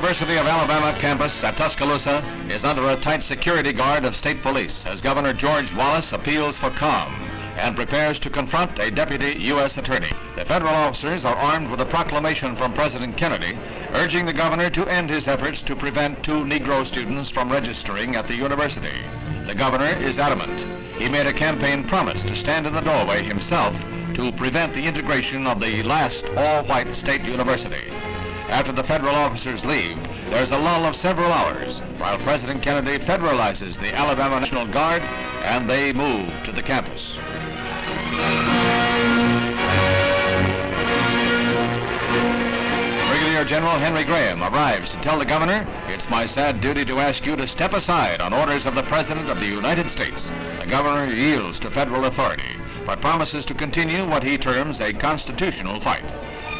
University of Alabama campus at Tuscaloosa is under a tight security guard of state police as Governor George Wallace appeals for calm and prepares to confront a deputy U.S. attorney. The federal officers are armed with a proclamation from President Kennedy urging the governor to end his efforts to prevent 2 Negro students from registering at the university. The governor is adamant. He made a campaign promise to stand in the doorway himself to prevent the integration of the last all-white state university. After the federal officers leave, there's a lull of several hours while President Kennedy federalizes the Alabama National Guard and they move to the campus. Brigadier General Henry Graham arrives to tell the governor, "It's my sad duty to ask you to step aside on orders of the President of the United States." The governor yields to federal authority, but promises to continue what he terms a constitutional fight.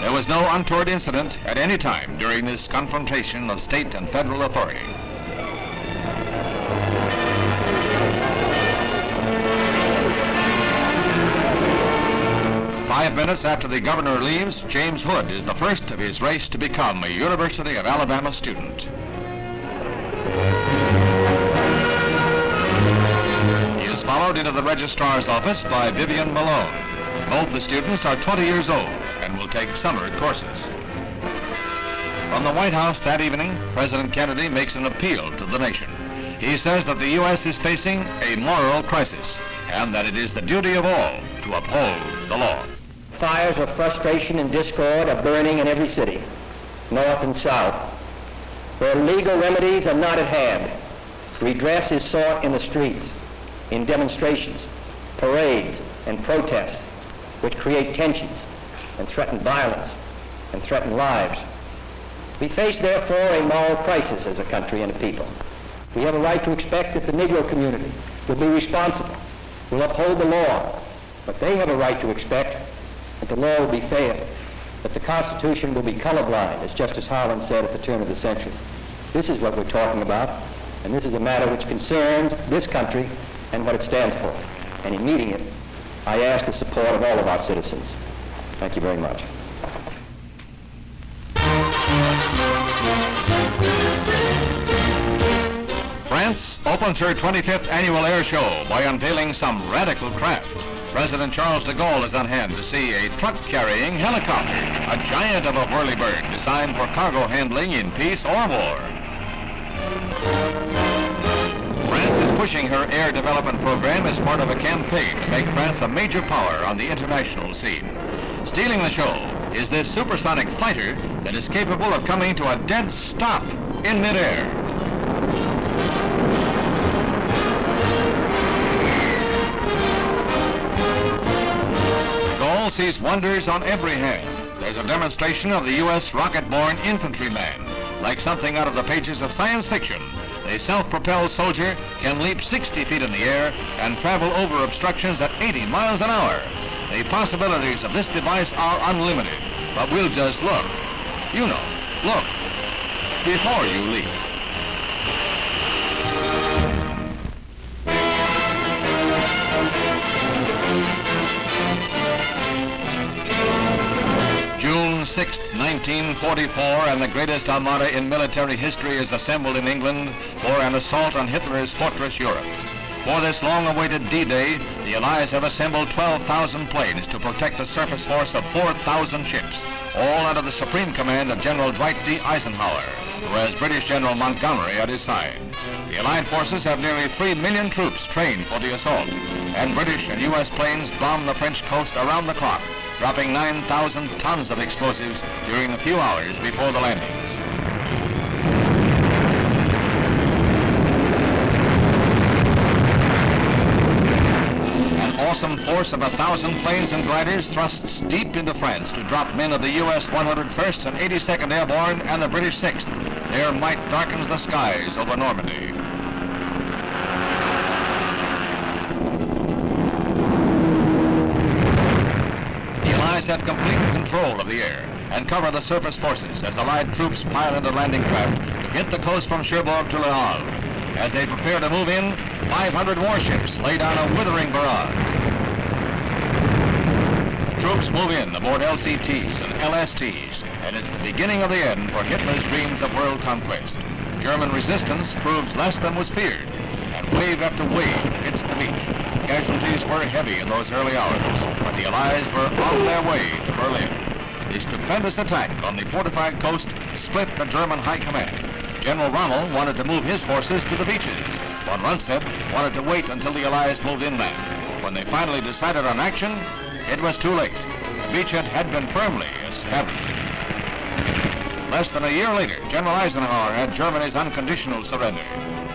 There was no untoward incident at any time during this confrontation of state and federal authority. Five minutes after the governor leaves, James Hood is the first of his race to become a University of Alabama student. He is followed into the registrar's office by Vivian Malone. Both the students are 20 years old and will take summer courses. From the White House that evening, President Kennedy makes an appeal to the nation. He says that the U.S. is facing a moral crisis and that it is the duty of all to uphold the law. Fires of frustration and discord are burning in every city, north and south. Where legal remedies are not at hand, redress is sought in the streets, in demonstrations, parades, and protests, which create tensions and threaten violence and threaten lives. We face, therefore, a moral crisis as a country and a people. We have a right to expect that the Negro community will be responsible, will uphold the law, but they have a right to expect that the law will be fair, that the Constitution will be colorblind, as Justice Harlan said at the turn of the century. This is what we're talking about, and this is a matter which concerns this country and what it stands for. And in meeting it, I ask the support of all of our citizens. Thank you very much. France opens her 25th annual air show by unveiling some radical craft. President Charles De Gaulle is on hand to see a truck-carrying helicopter, a giant of a whirlybird designed for cargo handling in peace or war. France is pushing her air development program as part of a campaign to make France a major power on the international scene. Stealing the show is this supersonic fighter that is capable of coming to a dead stop in midair. GAULLE sees wonders on every hand. There's a demonstration of the U.S. rocket-borne infantryman, like something out of the pages of science fiction. A self-propelled soldier can leap 60 feet in the air and travel over obstructions at 80 miles an hour. The possibilities of this device are unlimited, but we'll just look. You know, look before you leap. June 6, 1944, and the greatest armada in military history is assembled in England for an assault on Hitler's fortress Europe. For this long-awaited D-Day, the Allies have assembled 12,000 planes to protect a surface force of 4,000 ships, all under the supreme command of General Dwight D. Eisenhower, who has British General Montgomery at his side. The Allied forces have nearly 3 million troops trained for the assault, and British and U.S. planes bomb the French coast around the clock, dropping 9,000 tons of explosives during the few hours before the landings. An awesome force of 1,000 planes and gliders thrusts deep into France to drop men of the U.S. 101st and 82nd Airborne and the British 6th. Their might darkens the skies over Normandy. Have complete control of the air and cover the surface forces as Allied troops pile into landing craft to hit the coast from Cherbourg to Le Havre. As they prepare to move in, 500 warships lay down a withering barrage. Troops move in aboard LCTs and LSTs and it's the beginning of the end for Hitler's dreams of world conquest. German resistance proves less than was feared, and wave after wave hits the beach. Casualties were heavy in those early hours, but the Allies were on their way to Berlin. The stupendous attack on the fortified coast split the German high command. General Rommel wanted to move his forces to the beaches. Von Rundstedt wanted to wait until the Allies moved inland. When they finally decided on action, it was too late. The beachhead had been firmly established. Less than a year later, General Eisenhower had Germany's unconditional surrender.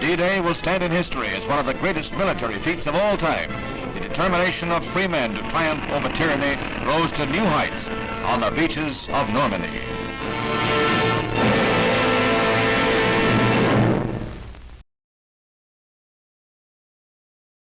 D-Day will stand in history as one of the greatest military feats of all time. The determination of free men to triumph over tyranny rose to new heights on the beaches of Normandy.